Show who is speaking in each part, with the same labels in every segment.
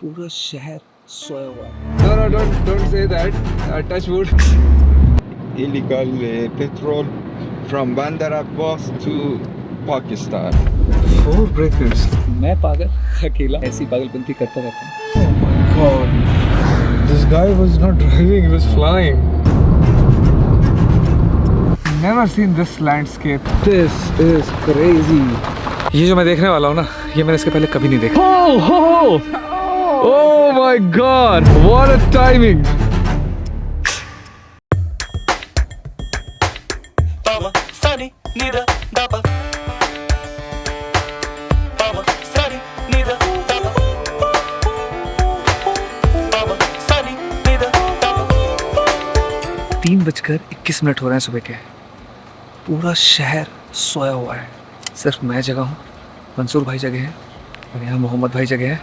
Speaker 1: पूरा शहर सोया हुआ है। No, don't say that. Touch wood.
Speaker 2: Illegal petrol from Bandar Abbas to Pakistan.
Speaker 1: 4 breakers. मैं पागल अकेला ऐसी पागलपंती करता रहता हूँ। Oh my God. This guy was not driving, he was flying. Never seen this landscape. This is crazy. ये जो मैं देखने वाला हूँ ना, ये मैंने इसके पहले कभी नहीं देखा। Oh my God! What a timing! तीन बजकर 21 मिनट हो रहे हैं सुबह के। पूरा शहर सोया हुआ है, सिर्फ मैं जगह हूँ, मंसूर भाई जगह है और यहाँ मोहम्मद भाई जगह है।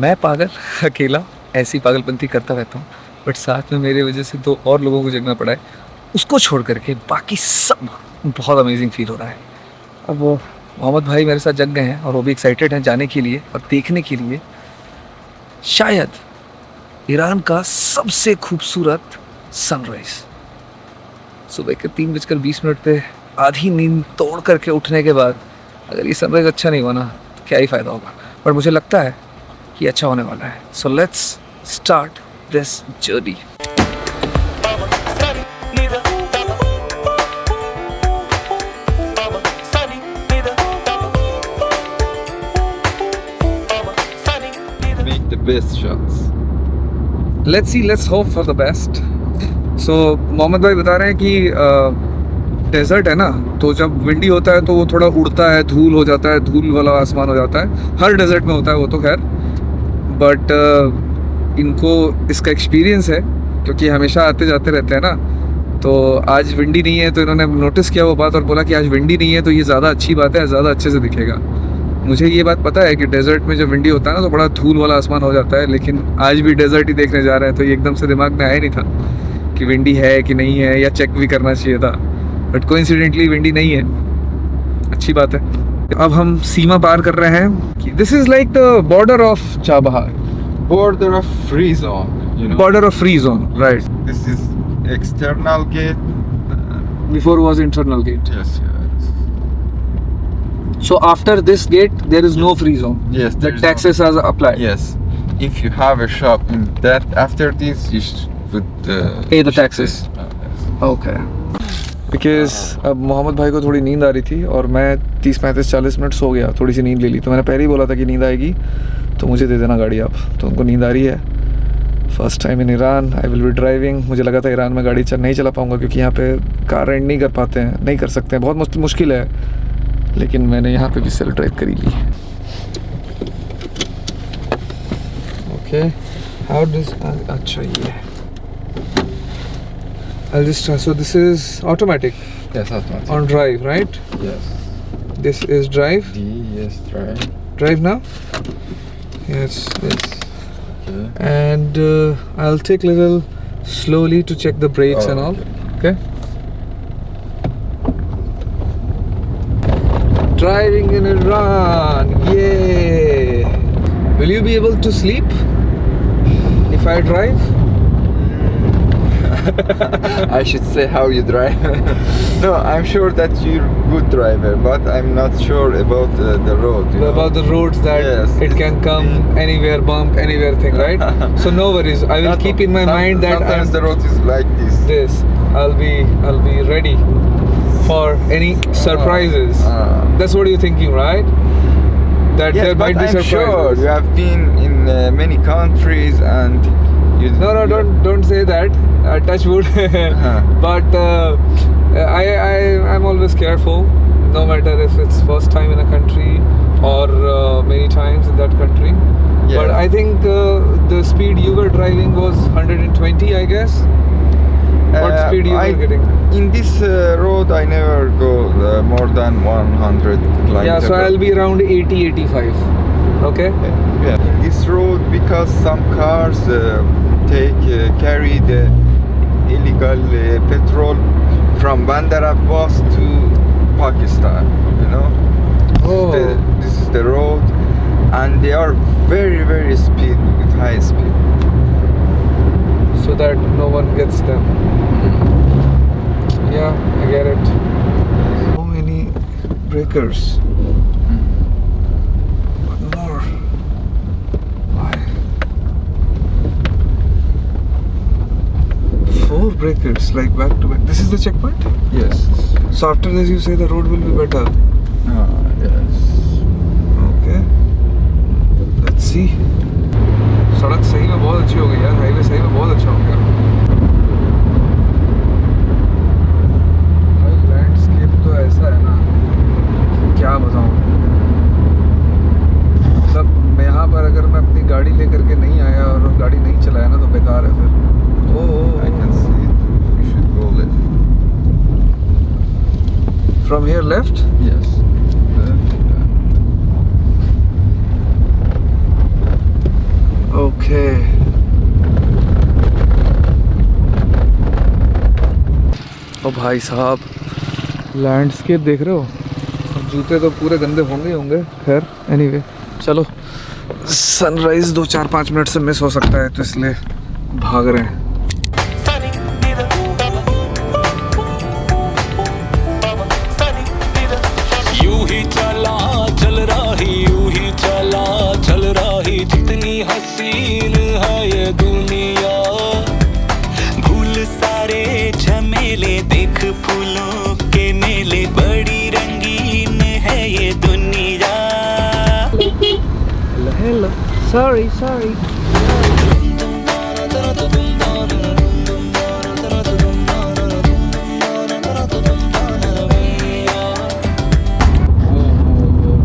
Speaker 1: मैं पागल अकेला ऐसी पागलपंती करता रहता हूँ, बट साथ में मेरे वजह से 2 और लोगों को जगना पड़ा है। उसको छोड़ करके बाकी सब बहुत अमेजिंग फील हो रहा है। अब वो मोहम्मद भाई मेरे साथ जग गए हैं और वो भी एक्साइटेड हैं जाने के लिए और देखने के लिए शायद ईरान का सबसे खूबसूरत सनराइज। सुबह के 3:20 पे आधी नींद तोड़ करके उठने के बाद अगर ये सनराइज अच्छा नहीं हुआ ना तो क्या ही फ़ायदा होगा, पर मुझे लगता है कि अच्छा होने वाला है। So let's start this journey.
Speaker 2: Make the best shots.
Speaker 1: let's hope for the best. सो मोहम्मद भाई बता रहे हैं कि डेजर्ट है ना, तो जब विंडी होता है तो वो थोड़ा उड़ता है, धूल हो जाता है, धूल वाला आसमान हो जाता है। हर डेजर्ट में होता है वो तो खैर, बट इनको इसका एक्सपीरियंस है क्योंकि हमेशा आते जाते रहते हैं ना। तो आज विंडी नहीं है तो इन्होंने नोटिस किया वो बात और बोला कि आज विंडी नहीं है तो ये ज़्यादा अच्छी बात है, ज़्यादा अच्छे से दिखेगा। मुझे ये बात पता है कि डेजर्ट में जब विंडी होता है ना तो बड़ा धूल वाला आसमान हो जाता है, लेकिन आज भी डेजर्ट ही देखने जा रहे हैं तो ये एकदम से दिमाग में आया नहीं था कि विंडी है कि नहीं है, या चेक भी करना चाहिए था, बट कोइंसिडेंटली विंडी नहीं है। अच्छी बात है। अब हम सीमा पार कर रहे हैं। This is like the border of Chabahar.
Speaker 2: Border of free zone, you know.
Speaker 1: Border of free zone, right.
Speaker 2: This is external gate.
Speaker 1: Before was internal gate.
Speaker 2: Yes, yes.
Speaker 1: So after this gate there is no free zone.
Speaker 2: Yes,
Speaker 1: the
Speaker 2: there is no-
Speaker 1: taxes are applied.
Speaker 2: Yes. If you have a shop in that, after this, you should
Speaker 1: Pay the taxes.
Speaker 2: Yes.
Speaker 1: Okay. Because अब मोहम्मद भाई को थोड़ी नींद आ रही थी और मैं 30-35-40 minute सो गया, थोड़ी सी नींद ले ली। तो मैंने पहले ही बोला था कि नींद आएगी तो मुझे दे देना गाड़ी आप। तो उनको नींद आ रही है। First time in Iran I will be driving. मुझे लगा था ईरान में गाड़ी नहीं चला पाऊँगा क्योंकि यहाँ पे कार रेंट नहीं कर पाते हैं, नहीं कर सकते हैं, बहुत मुश्किल है। लेकिन मैंने यहाँ पे भी सेल्फ ड्राइव करी ली। ओके, हाउ डज, अच्छा ये I'll just try. So this is automatic
Speaker 2: Yes, automatic.
Speaker 1: on drive, right?
Speaker 2: Yes.
Speaker 1: This is drive.
Speaker 2: D, yes, try.
Speaker 1: Drive now. Yes.
Speaker 2: Yes. Okay.
Speaker 1: And I'll take little slowly to check the brakes
Speaker 2: Oh,
Speaker 1: and all. Okay. Driving in Iran. Yay! Will you be able to sleep if I drive?
Speaker 2: I should say how you drive. No, I'm sure that you're good driver, but I'm not sure about the road. You know?
Speaker 1: About the roads that
Speaker 2: Yes,
Speaker 1: it can come anywhere, bump anywhere thing, right? So no worries. I will
Speaker 2: Not-
Speaker 1: keep in my mind that
Speaker 2: sometimes
Speaker 1: I'm
Speaker 2: the road is like this.
Speaker 1: I'll be ready for any surprises. That's what you're thinking, right? That
Speaker 2: Yes,
Speaker 1: there
Speaker 2: but
Speaker 1: might be
Speaker 2: I'm
Speaker 1: surprises.
Speaker 2: sure you have been in many countries and you.
Speaker 1: No, don't say that. Touch wood. But I'm always careful, no matter if it's first time in a country or many times in that country.
Speaker 2: Yes.
Speaker 1: But I think the speed you were driving was 120, I guess. What speed you were getting?
Speaker 2: In this road, I never go more than 100 kilometers.
Speaker 1: Yeah, so I'll be around 80-85. Okay.
Speaker 2: Yeah. This road, because some cars carry the illegal petrol from Bandar Abbas to Pakistan. You know.
Speaker 1: Oh.
Speaker 2: This is the road, and they are very speed high speed.
Speaker 1: so that no one gets them. Yeah, I get it. So many breakers. One more. Why? 4 breakers, like back to back. This is the checkpoint?
Speaker 2: Yes.
Speaker 1: So after this you say the road will be better.
Speaker 2: Yes.
Speaker 1: Okay. Let's see. सड़क सही में बहुत अच्छी हो गई यार, highway सही में बहुत अच्छा हो गया। भाई लैंडस्केप तो ऐसा है ना, क्या बताऊँ। मतलब यहाँ पर अगर मैं अपनी गाड़ी लेकर के नहीं आया और गाड़ी नहीं चलाया ना तो बेकार है फिर।
Speaker 2: I can see it. You should go left.
Speaker 1: From here left?
Speaker 2: Yes. Left.
Speaker 1: Okay. ओ भाई साहब, लैंडस्केप देख रहे हो? अब जूते तो पूरे गंदे होंगे ही होंगे। खैर एनीवे, चलो। सनराइज 2-4-5 मिनट से मिस हो सकता है तो इसलिए भाग रहे हैं।
Speaker 3: यूं ही चला चल रही, यूं ही चला चल रही, जितनी हसीन है ये दुनिया। भूल सारे झमेले, देख फूलों के मेले, बड़ी रंगीन है ये दुनिया।
Speaker 1: Hello. Sorry.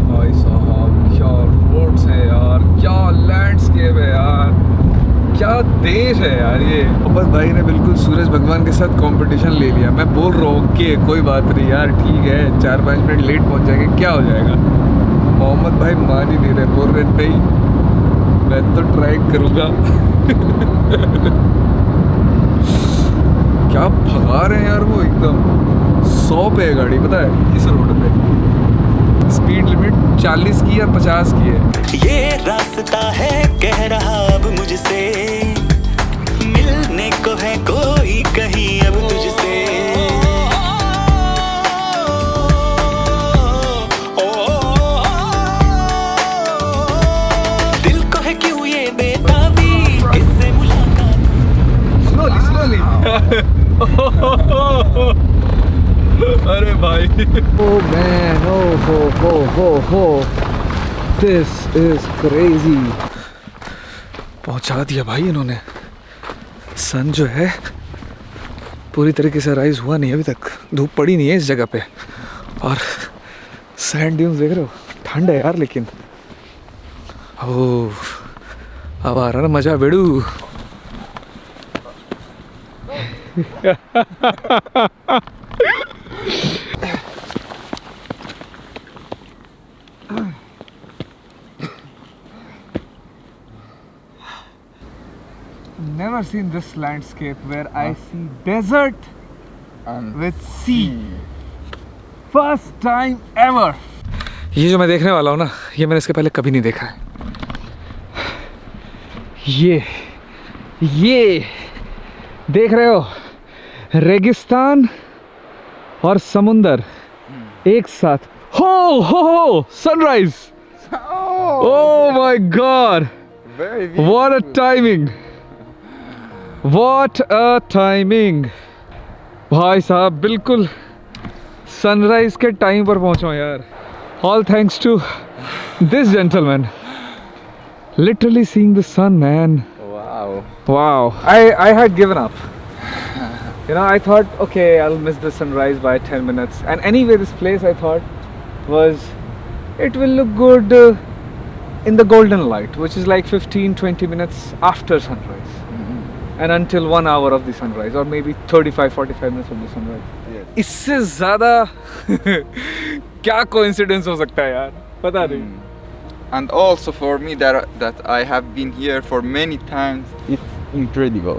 Speaker 1: भाई साहब, क्या रोड्स है यार, क्या लैंडस्केप है यार, क्या देश है यार ये। मोहम्मद भाई ने बिल्कुल सूरज भगवान के साथ कंपटीशन ले लिया। मैं बोल रहा हूँ कि कोई बात नहीं यार, ठीक है 4-5 मिनट लेट पहुँच जाएंगे, क्या हो जाएगा। मोहम्मद भाई मान ही नहीं रहे, बोल रहे नहीं मैं तो ट्राई करूँगा। क्या भगा रहे हैं यार वो, एकदम 100 पे है गाड़ी, पता है इस रोड पे। स्पीड लिमिट 40 की या 50 की है।
Speaker 3: ये रास्ता है कह रहा अब मुझसे, मिलने को है कोई कहीं अब तुझसे। दिल को है क्यों ये बेताबी, किससे मुलाकात।
Speaker 1: स्लोली अरे भाई, oh man, oh, this is crazy। पहुंचा दिया भाई इन्होंने। सन जो है पूरी तरीके से राइज हुआ नहीं अभी तक, धूप पड़ी नहीं है इस जगह पे। और सैंड ड्यून्स देख रहे हो, ठंड है यार लेकिन। ओह, अब आ रहा ना मजा बेड़ू। Never seen this landscape where I see desert
Speaker 2: And
Speaker 1: with sea. First time ever. ये जो मैं देखने वाला हूँ ना, ये मैंने इसके पहले कभी नहीं देखा है। ये देख रहे हो, रेगिस्तान और समुंदर एक साथ। हो sunrise. Oh my God,
Speaker 2: very
Speaker 1: what a
Speaker 2: beautiful.
Speaker 1: Timing, what a timing. भाई साहब बिल्कुल सनराइज के टाइम पर पहुंचा हूं यार। All thanks to this gentleman, literally seeing the sun man.
Speaker 2: Wow.
Speaker 1: I had given up. You know, I thought, okay, I'll miss the sunrise by 10 minutes. And anyway, this place I thought was, it will look good in the golden light, which is like 15-20 minutes after sunrise. And until 1 hour of the sunrise, or maybe 35-45 minutes of the sunrise.
Speaker 2: Yes.
Speaker 1: इससे ज़्यादा क्या coincidence हो सकता है यार, पता नहीं।
Speaker 2: And also for me that I have been here for many times, it's incredible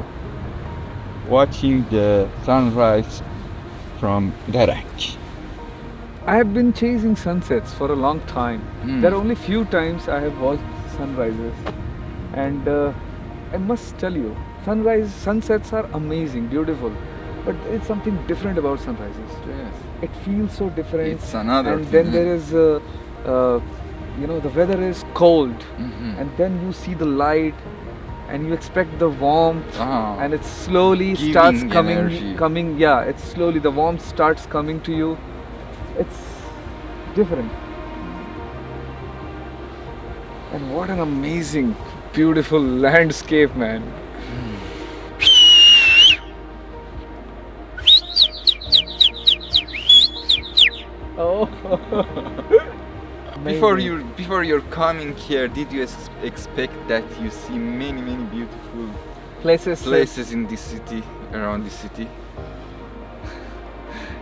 Speaker 2: watching the sunrise from Garak.
Speaker 1: I have been chasing sunsets for a long time.
Speaker 2: Mm.
Speaker 1: There are only few times I have watched sunrises, and I must tell you, sunsets are amazing, beautiful, but there is something different about sunrises.
Speaker 2: Yes.
Speaker 1: It feels so different.
Speaker 2: It's another
Speaker 1: and
Speaker 2: thing,
Speaker 1: then
Speaker 2: yeah.
Speaker 1: there is, the weather is cold,
Speaker 2: Mhm.
Speaker 1: and then you see the light, and you expect the warmth,
Speaker 2: Ah.
Speaker 1: and it slowly
Speaker 2: Giving
Speaker 1: starts
Speaker 2: energy.
Speaker 1: coming. Yeah, it's slowly the warmth starts coming to you. It's different. And what an amazing, beautiful landscape, man. Oh.
Speaker 2: Before you're coming here, did you expect that you see many beautiful places in this city, around this city?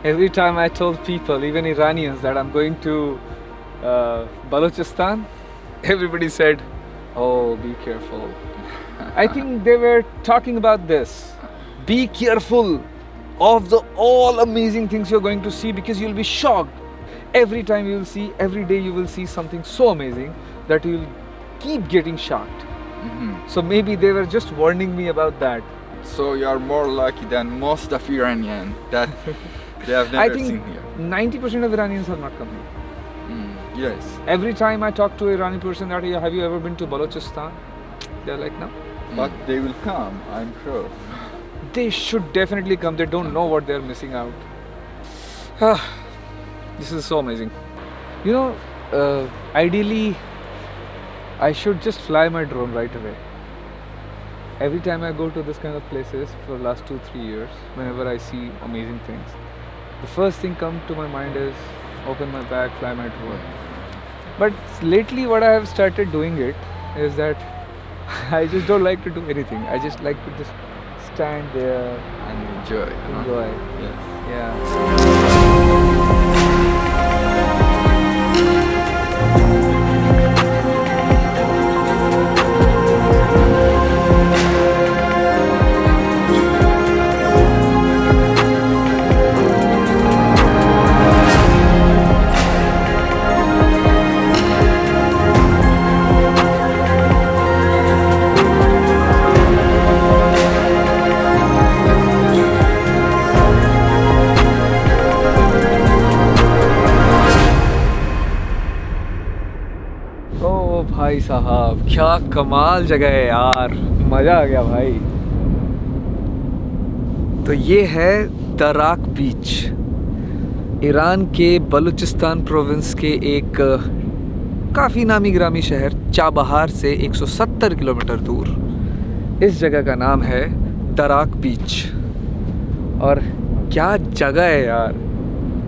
Speaker 1: Every time I told people, even Iranians, that I'm going to Balochistan, everybody said, "Oh, be careful." I think they were talking about this. Be careful of the all amazing things you're going to see, because you'll be shocked. Every time every day you will see something so amazing that you'll keep getting shocked.
Speaker 2: Mhm.
Speaker 1: So maybe they were just warning me about that.
Speaker 2: So you are more lucky than most of Iranian that they have
Speaker 1: I
Speaker 2: never
Speaker 1: think
Speaker 2: seen here.
Speaker 1: 90% of Iranians have not come here.
Speaker 2: Yes.
Speaker 1: Every time I talk to an Iranian person that, have you ever been to Balochistan? They're like, no.
Speaker 2: But they will come, I'm sure.
Speaker 1: They should definitely come. They don't know what they're missing out. This is so amazing. Ideally, I should just fly my drone right away. Every time I go to this kind of places for the last 2-3 years, whenever I see amazing things, the first thing come to my mind is open my bag, fly my drone. But lately what I have started doing it is that I just don't like to do anything. I just like to just stand there,
Speaker 2: And enjoy. huh?
Speaker 1: enjoy.
Speaker 2: Yes.
Speaker 1: Yeah. ओ भाई साहब, क्या कमाल जगह है यार, मज़ा आ गया भाई। तो ये है दराक बीच, ईरान के बलूचिस्तान प्रोविंस के एक काफ़ी नामी ग्रामी शहर चाबहार से 170 किलोमीटर दूर। इस जगह का नाम है दराक बीच। और क्या जगह है यार,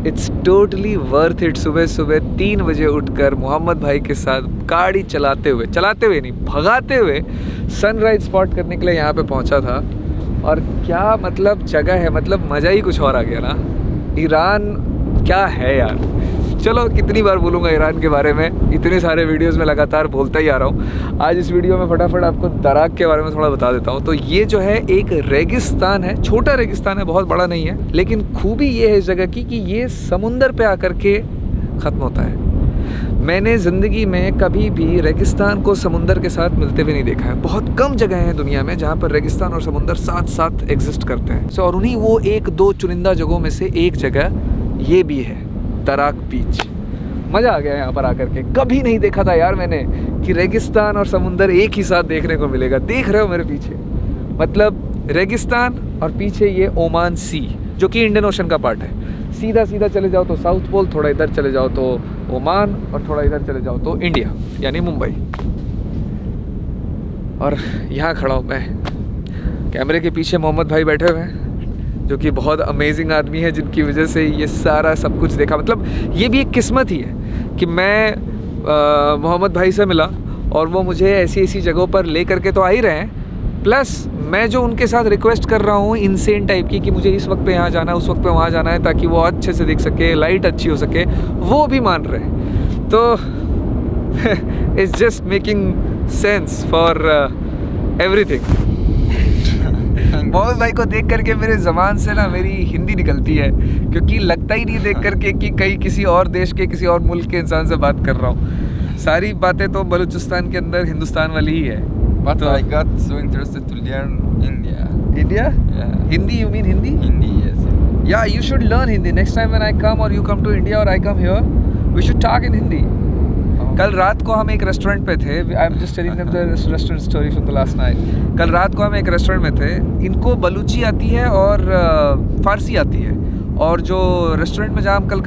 Speaker 1: इट्स टोटली वर्थ इट। सुबह सुबह 3 बजे उठकर मोहम्मद भाई के साथ गाड़ी चलाते हुए नहीं, भगाते हुए सनराइज स्पॉट करने के लिए यहाँ पे पहुँचा था। और क्या मतलब जगह है, मतलब मज़ा ही कुछ और आ गया ना। ईरान क्या है यार। चलो कितनी बार बोलूँगा ईरान के बारे में, इतने सारे वीडियोस में लगातार बोलता ही आ रहा हूँ। आज इस वीडियो में फटाफट आपको दराक के बारे में थोड़ा बता देता हूँ। तो ये जो है एक रेगिस्तान है, छोटा रेगिस्तान है, बहुत बड़ा नहीं है। लेकिन खूबी ये है इस जगह की कि ये समुंदर पे आकर के ख़त्म होता है। मैंने ज़िंदगी में कभी भी रेगिस्तान को समुंदर के साथ मिलते हुए नहीं देखा है। बहुत कम जगह हैं दुनिया में जहाँ पर रेगिस्तान और समुंदर साथ साथ एग्जिस्ट करते हैं। और उन्हीं वो 1-2 चुनिंदा जगहों में से एक जगह ये भी है, दराक बीच। मज़ा आ गया यहाँ पर आकर के। कभी नहीं देखा था यार मैंने कि रेगिस्तान और समुंदर एक ही साथ देखने को मिलेगा। देख रहे हो मेरे पीछे, मतलब रेगिस्तान और पीछे ये ओमान सी, जो कि इंडियन ओशन का पार्ट है। सीधा सीधा चले जाओ तो साउथ पोल, थोड़ा इधर चले जाओ तो ओमान, और थोड़ा इधर चले जाओ तो इंडिया यानी मुंबई। और यहाँ खड़ा हूँ मैं, कैमरे के पीछे मोहम्मद भाई बैठे हुए हैं, जो कि बहुत अमेजिंग आदमी है, जिनकी वजह से ये सारा सब कुछ देखा। मतलब ये भी एक किस्मत ही है कि मैं मोहम्मद भाई से मिला और वो मुझे ऐसी ऐसी जगहों पर ले करके तो आ ही रहे हैं, प्लस मैं जो उनके साथ रिक्वेस्ट कर रहा हूँ इनसेन टाइप की कि मुझे इस वक्त पे यहाँ जाना है, उस वक्त पे वहाँ जाना है, ताकि वो अच्छे से देख सके, लाइट अच्छी हो सके, वो भी मान रहे हैं। तो it's just making sense for everything. Mohammed भाई को देख करके मेरे ज़बान से ना मेरी हिंदी निकलती है, क्योंकि लगता ही नहीं देख करके कि कहीं किसी और देश के, किसी और मुल्क के इंसान से बात कर रहा हूँ। सारी बातें तो बलूचिस्तान के अंदर हिंदुस्तान वाली ही है।
Speaker 2: But
Speaker 1: So-
Speaker 2: I got so interested to learn India.
Speaker 1: India?
Speaker 2: Yeah.
Speaker 1: Hindi, you mean Hindi?
Speaker 2: Hindi, yes.
Speaker 1: Yeah, you should learn Hindi. Next time when I come or you come to India or I come here, we should talk in Hindi. कल रात को हम एक restaurant पे थे. I am just telling them the restaurant story from the last night. कल रात को हम एक रेस्टोरेंट में थे. इनको बलूची आती है और फारसी आती है. और जो रेस्टोरेंट में जहाँ हम कल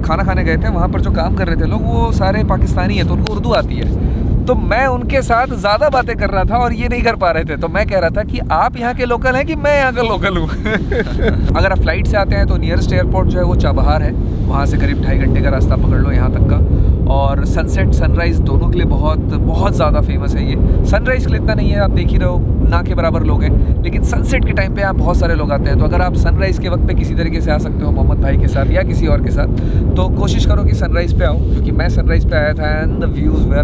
Speaker 1: खाना खाने गए थे वहाँ पर जो काम कर रहे थे लोग वो सारे पाकिस्तानी हैं, तो उनको उर्दू आती है. तो मैं उनके साथ ज़्यादा बातें कर रहा था और ये नहीं कर पा रहे थे. तो मैं कह रहा था कि आप यहाँ के लोकल हैं कि मैं यहाँ का लोकल हूँ. अगर आप फ्लाइट से आते हैं तो नियरेस्ट एयरपोर्ट जो है वो चाबहार है. वहाँ से करीब 2.5 घंटे का रास्ता पकड़ लो यहाँ तक का. और सनसेट सनराइज़ दोनों के लिए बहुत बहुत ज़्यादा फेमस है ये. सनराइज़ के लिए इतना नहीं है, आप देख ही रहे हो ना के बराबर लोग हैं, लेकिन सनसेट के टाइम पे यहाँ बहुत सारे लोग आते हैं. तो अगर आप सनराइज़ के वक्त पे किसी तरीके से आ सकते हो मोहम्मद भाई के साथ या किसी और के साथ, तो कोशिश करो कि सनराइज़ पे आओ, क्योंकि मैं सनराइज़ पे आया था and the views were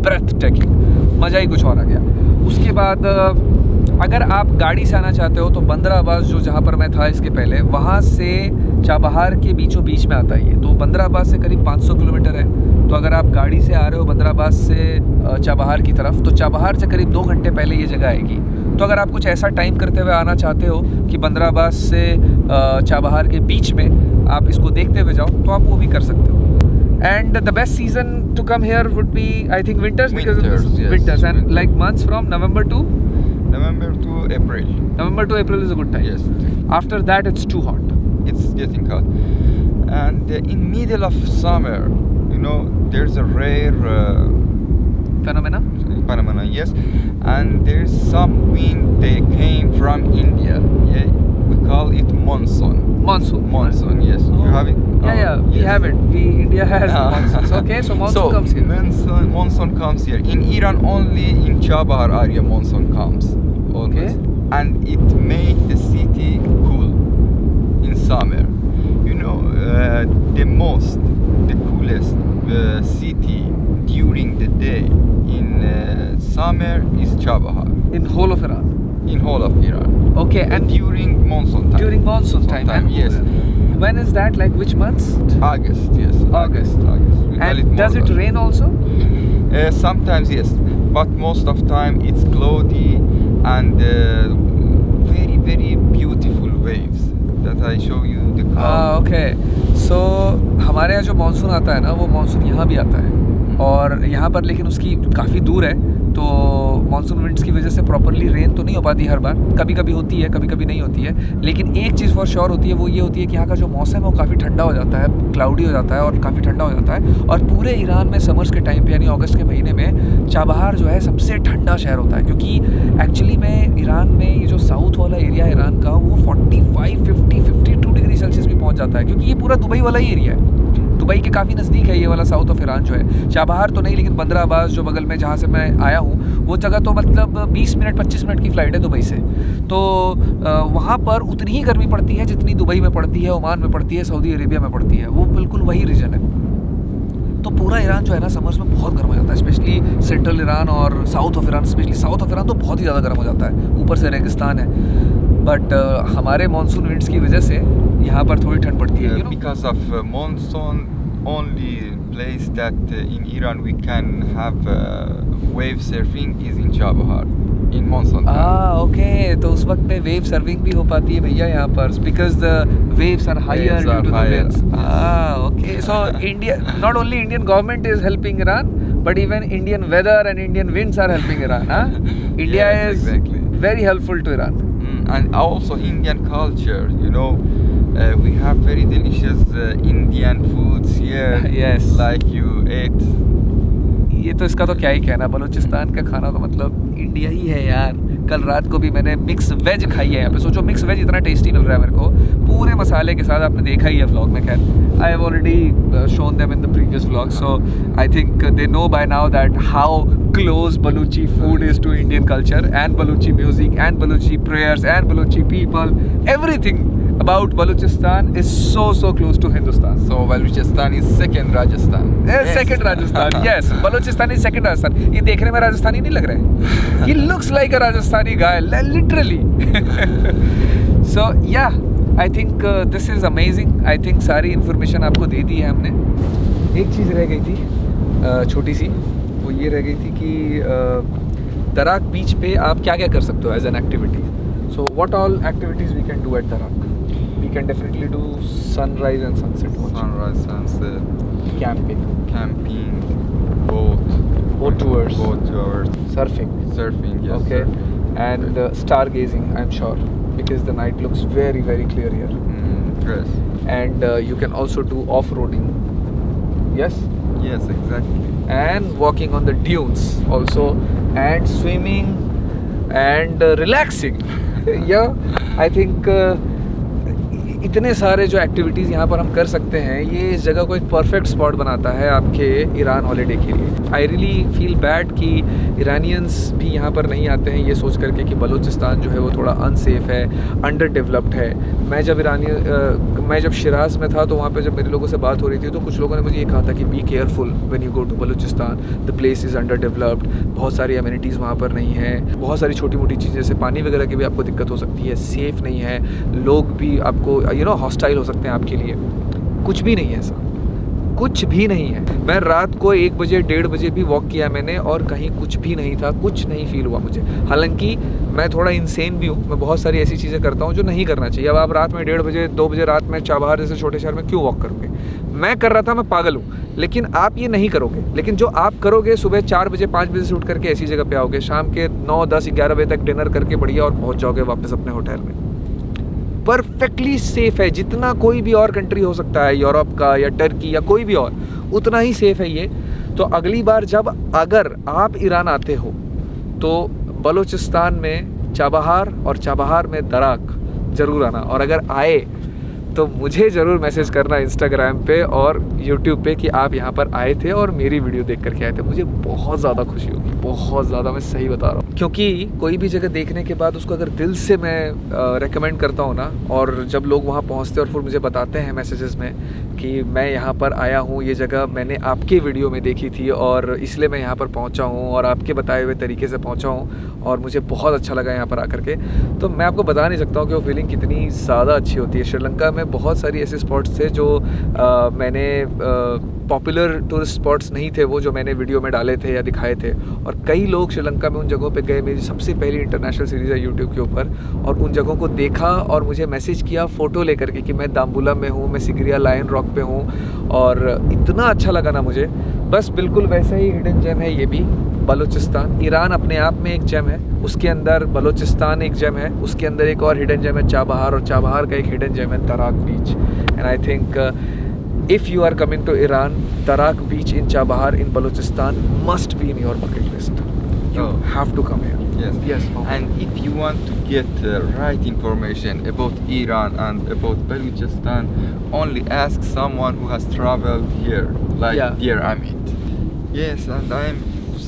Speaker 1: breathtaking. मज़ा ही कुछ और आ गया. उसके बाद अगर आप गाड़ी से आना चाहते हो तो बंदर अब्बास जो जहाँ पर मैं था इसके पहले, वहाँ से चाबहार के बीचों बीच में आता है ये. तो बंदर अब्बास से करीब 500 किलोमीटर है. तो अगर आप गाड़ी से आ रहे हो बंदर अब्बास से चाबहार की तरफ, तो चाबहार से करीब 2 घंटे पहले ये जगह आएगी. तो अगर आप कुछ ऐसा टाइम करते हुए आना चाहते हो कि बंदर अब्बास से चाबहार के बीच में आप इसको देखते हुए जाओ, तो आप वो भी कर सकते हो. And the best season to come here would be, I think, winters, because of
Speaker 2: Winters,
Speaker 1: this
Speaker 2: yes.
Speaker 1: winters, and
Speaker 2: Winters.
Speaker 1: like months from November to
Speaker 2: April.
Speaker 1: November to April is a good time.
Speaker 2: Yes.
Speaker 1: After that, it's too hot.
Speaker 2: It's getting hot. And in middle of summer, you know, there's a rare
Speaker 1: Phenomena.
Speaker 2: phenomena, yes. And there's some wind they came from India. Yeah, we call it monsoon.
Speaker 1: Monsoon.
Speaker 2: Monsoon, yes.
Speaker 1: Oh.
Speaker 2: You have it?
Speaker 1: Yeah, yeah. We
Speaker 2: yes.
Speaker 1: have it. India has the monsoons. Okay, so monsoon comes here.
Speaker 2: Monsoon comes here. In Iran, only in Chabahar area monsoon comes. Always.
Speaker 1: Okay.
Speaker 2: And it make the city cool in summer. You know, the coolest city during the day in summer is Chabahar.
Speaker 1: In whole of Iran.
Speaker 2: In whole of Iran.
Speaker 1: Okay,
Speaker 2: And
Speaker 1: and
Speaker 2: during monsoon time.
Speaker 1: during monsoon time. And
Speaker 2: yes.
Speaker 1: When is that? Like which months?
Speaker 2: August, yes.
Speaker 1: August.
Speaker 2: We call
Speaker 1: And does it
Speaker 2: Mordan.
Speaker 1: rain also?
Speaker 2: Sometimes yes, but most of time it's cloudy and very very beautiful waves that I show you the color.
Speaker 1: Okay. So हमारे यहाँ जो monsoon आता है ना, वो monsoon यहाँ भी आता है. और यहाँ पर लेकिन उसकी काफ़ी दूर है, तो मानसून विंड्स की वजह से प्रॉपरली रेन तो नहीं हो पाती हर बार. कभी कभी होती है, कभी कभी नहीं होती है. लेकिन एक चीज़ फॉर श्योर होती है, वो ये होती है कि यहाँ का जो मौसम है वो काफ़ी ठंडा हो जाता है, क्लाउडी हो जाता है और काफ़ी ठंडा हो जाता है. और पूरे ईरान में समर्स के टाइम पे यानी अगस्त के महीने में चाबहार जो है सबसे ठंडा शहर होता है. क्योंकि एक्चुअली में ईरान में ये जो साउथ वाला एरिया है ईरान का, वो 45, 50, 52 डिग्री सेल्सियस भी पहुँच जाता है. क्योंकि ये पूरा दुबई वाला ही एरिया है. दुबई के काफ़ी नज़दीक है ये वाला साउथ ऑफ ईरान जो है. चाबहार तो नहीं, लेकिन बंदर अब्बास जो बगल में जहाँ से मैं आया हूँ, वो जगह तो मतलब 20 मिनट 25 मिनट की फ़्लाइट है दुबई से. तो वहाँ पर उतनी ही गर्मी पड़ती है जितनी दुबई में पड़ती है, ओमान में पड़ती है, सऊदी अरेबिया में पड़ती है. वो बिल्कुल वही रीजन है. तो पूरा ईरान जो है ना समर्स में बहुत गर्म हो जाता है, स्पेशली सेंट्रल ईरान और south of Iran. Specially south of Iran तो बहुत ही ज़्यादा गर्म हो जाता है, ऊपर से रेगिस्तान है. बट हमारे मानसून विंड्स की वजह से यहाँ पर थोड़ी ठंड पड़ती है.
Speaker 2: Because of monsoon, only place that in Iran we can have wave surfing is in Chabahar in monsoon time.
Speaker 1: Okay. तो उस वक्त पे वेव सर्विंग भी हो पाती है भैया यहाँ पर, because the waves are higher due to the waves. Okay. So India, not only Indian government is helping Iran, but even Indian weather and Indian winds are helping Iran. India
Speaker 2: Yes,
Speaker 1: is
Speaker 2: exactly.
Speaker 1: very helpful to Iran.
Speaker 2: And also Indian culture, you know, we have very delicious Indian foods here.
Speaker 1: Yes.
Speaker 2: Like you ate.
Speaker 1: ये तो इसका तो क्या ही कहना. बलूचिस्तान का खाना तो मतलब इंडिया ही है यार. कल रात को भी मैंने मिक्स वेज खाई है यहाँ पे. सोचो मिक्स वेज इतना टेस्टी मिल रहा है मेरे को, पूरे मसाले के साथ. आपने देखा ही है व्लॉग में. खैर I have already shown them in the previous vlog, so I think they know by now that how close Baluchi food is to Indian culture and Baluchi music and Baluchi prayers and Baluchi people. Everything about Balochistan is so close to Hindustan.
Speaker 2: So Balochistan is second Rajasthan.
Speaker 1: Yes. Second Rajasthan. Yes, Balochistan is second Rajasthan. ये देखने में राजस्थानी नहीं लग रहा है. He looks like a Rajasthani guy, literally. So yeah, I think this is amazing. I think सारी information आपको दे दी है हमने. एक चीज़ रह गई थी छोटी सी, वो ये रह गई थी कि दराक बीच पे आप क्या क्या कर सकते हो as an activity? So what all activities we can do at Darak? We can definitely do sunrise and sunset watching,
Speaker 2: Sunrise, sunset,
Speaker 1: camping,
Speaker 2: camping, boat
Speaker 1: boat tours,
Speaker 2: surfing,
Speaker 1: surfing,
Speaker 2: yes.
Speaker 1: okay,
Speaker 2: surfing.
Speaker 1: and stargazing, I'm sure, because the night looks very very clear here.
Speaker 2: Yes.
Speaker 1: And you can also do off-roading, yes,
Speaker 2: Yes, exactly.
Speaker 1: and walking on the dunes also, and swimming and relaxing. Yeah, I think इतने सारे जो activities यहाँ पर हम कर सकते हैं, ये इस जगह को एक परफेक्ट स्पॉट बनाता है आपके ईरान हॉलीडे के लिए. आई रियली फील बैड कि ईरानियंस भी यहाँ पर नहीं आते हैं ये सोच करके कि बलूचिस्तान जो है वो थोड़ा अनसेफ है, अंडर डेवलप्ड है. मैं जब शिराज में था तो वहाँ पे जब मेरे लोगों से बात हो रही थी तो कुछ लोगों ने मुझे ये कहा था कि be careful when you go to Balochistan, the place is underdeveloped, बहुत सारी अम्यूनिटीज़ वहाँ पर नहीं है, बहुत सारी छोटी मोटी चीज़ें जैसे पानी वगैरह की भी आपको दिक्कत हो सकती है, सेफ़ नहीं है, लोग भी आपको हॉस्टाइल हो सकते हैं आपके लिए. कुछ भी नहीं है ऐसा, कुछ भी नहीं है. मैं रात को 1 बजे 1:30 बजे भी वॉक किया मैंने और कहीं कुछ भी नहीं था, कुछ नहीं फील हुआ मुझे. हालांकि मैं थोड़ा इंसेन भी हूँ, मैं बहुत सारी ऐसी चीज़ें करता हूँ जो नहीं करना चाहिए. अब आप रात में 1:30 बजे 2 बजे रात में चाबहार जैसे छोटे शहर में क्यों वॉक करोगे? मैं कर रहा था, मैं पागल हूँ, लेकिन आप ये नहीं करोगे. लेकिन जो आप करोगे, सुबह 4 बजे 5 बजे से उठ करके ऐसी जगह पे आओगे, शाम के 9 10 11 बजे तक डिनर करके बढ़िया और पहुँच जाओगे वापस अपने होटल में. परफेक्टली सेफ है, जितना कोई भी और कंट्री हो सकता है, यूरोप का या टर्की या कोई भी और, उतना ही सेफ है ये. तो अगली बार जब अगर आप ईरान आते हो तो बलूचिस्तान में चाबहार और चाबहार में दराक ज़रूर आना. और अगर आए तो मुझे ज़रूर मैसेज करना इंस्टाग्राम पे और यूट्यूब पे कि आप यहाँ पर आए थे और मेरी वीडियो देख करके आए थे. मुझे बहुत ज़्यादा खुशी होगी, बहुत ज़्यादा, मैं सही बता रहा हूँ. क्योंकि कोई भी जगह देखने के बाद उसको अगर दिल से मैं रेकमेंड करता हूँ ना, और जब लोग वहाँ पहुँचते और फिर मुझे बताते हैं मैसेजेस में कि मैं यहाँ पर आया हूँ, ये जगह मैंने आपके वीडियो में देखी थी और इसलिए मैं यहाँ पर पहुँचा हूँ और आपके बताए हुए तरीके से पहुँचा हूँ और मुझे बहुत अच्छा लगा यहाँ पर आकर के, तो मैं आपको बता नहीं सकता हूँ कि वो फीलिंग कितनी ज़्यादा अच्छी होती है. श्रीलंका में बहुत सारी ऐसे स्पॉट्स थे जो मैंने पॉपुलर टूरिस्ट स्पॉट्स नहीं थे वो, जो मैंने वीडियो में डाले थे या दिखाए थे, और कई लोग श्रीलंका में उन जगहों पे गए. मेरी सबसे पहली इंटरनेशनल सीरीज़ है यूट्यूब के ऊपर, और उन जगहों को देखा और मुझे मैसेज किया फ़ोटो लेकर के कि मैं दाम्बुला में हूँ, मैं सिगरिया लायन रॉक पे हूँ, और इतना अच्छा लगा ना मुझे. बस बिल्कुल वैसा ही हिडन जेम है ये भी बलूचिस्तान. ईरान अपने आप में एक जेम है, उसके अंदर बलूचिस्तान एक जेम है, उसके अंदर एक और हिडन जेम है चाबहार, और चाबहार का एक हिडन जेम है Darak beach. And I think if you are coming to Iran, Darak beach in Chabahar in Balochistan must be in your bucket list. You have to come here.
Speaker 2: Yes.
Speaker 1: Yes.
Speaker 2: And if you want to get right information about Iran and about Balochistan, only ask someone who has traveled here, like dear Amit. Yes, and I am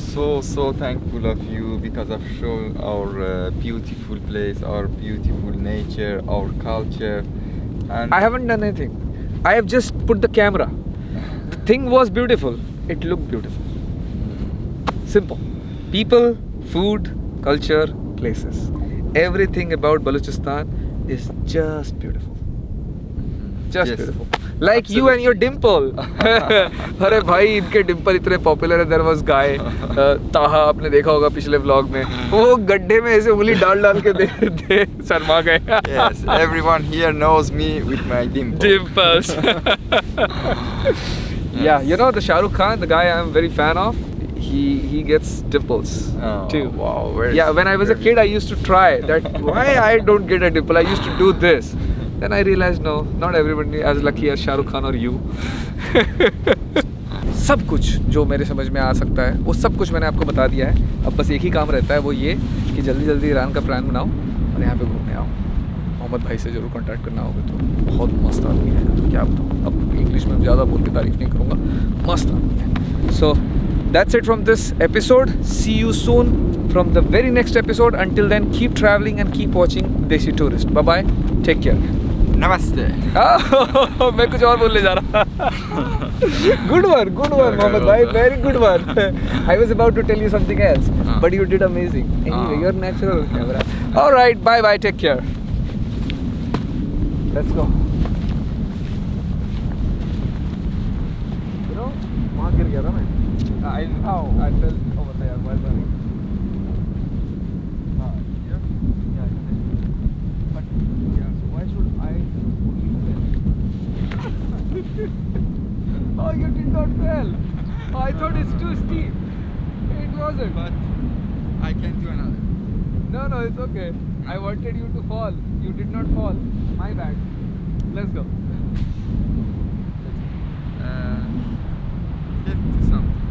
Speaker 2: so thankful of you because of showing our beautiful place, our beautiful nature, our culture. And
Speaker 1: I haven't done anything. I have just put the camera. The thing was beautiful. It looked beautiful. Simple. People, food, culture, places. Everything about Balochistan is just beautiful. Just
Speaker 2: Yes.
Speaker 1: beautiful. Like you and your dimple. अरे भाई इनके डिम्पल इतने popular है. There was guy ताहा, आपने देखा होगा पिछले व्लॉग में, वो गड्ढे में ऐसे उंगली डाल के दे शर्मा गए.
Speaker 2: yes, everyone here knows me with my dimple.
Speaker 1: Dimples. Yeah, you know the Shah Rukh Khan, the guy I'm very fan of, he gets dimples too.
Speaker 2: Wow, very
Speaker 1: Yeah, when I was a kid I used to try that. Why I don't get a dimple? I used to do this. Then I realized no, not everybody as lucky as Shah Rukh Khan or you. सब कुछ जो मेरे समझ में आ सकता है वो सब कुछ मैंने आपको बता दिया है. अब बस एक ही काम रहता है, वो ये कि जल्दी जल्दी ईरान का प्लान बनाओ और यहाँ पे घूमने आओ. मोहम्मद भाई से ज़रूर कांटेक्ट करना होगा, तो बहुत मस्त आदमी है. तो क्या बताऊँ, अब इंग्लिश में ज़्यादा बोल के तारीफ नहीं करूँगा, मस्त आदमी है. सो that's it from this episode. See you soon from the very next episode. Until then, keep traveling and keep watching Desi Tourist. Bye bye. Take care.
Speaker 2: Namaste.
Speaker 1: मैं कुछ और बोलने जा रहा. Good one, Mohammed bhai. Very good one. I was about to tell you something else, but you did amazing. Anyway, you're natural on camera. All right, bye bye. Take care. Let's go. You know, वहाँ गिर गया था मैं. I fell over there while running. thought it's too steep. It wasn't.
Speaker 2: But I can do another.
Speaker 1: No, no, it's okay. I wanted you to fall. You did not fall. My bad. Let's go.
Speaker 2: Let's do something.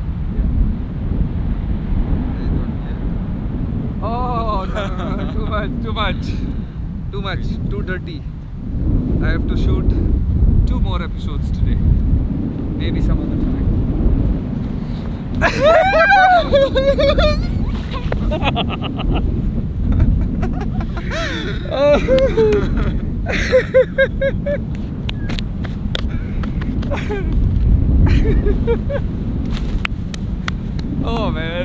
Speaker 2: They don't care.
Speaker 1: Oh, no, no, no, too much, too much. Too much, too dirty. I have to shoot 2 more episodes today. Maybe some other time. Oh man.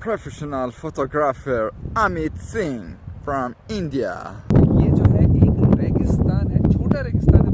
Speaker 2: Professional photographer Amit Singh from India.
Speaker 1: ये जो है एक रेगिस्तान है, छोटा रेगिस्तान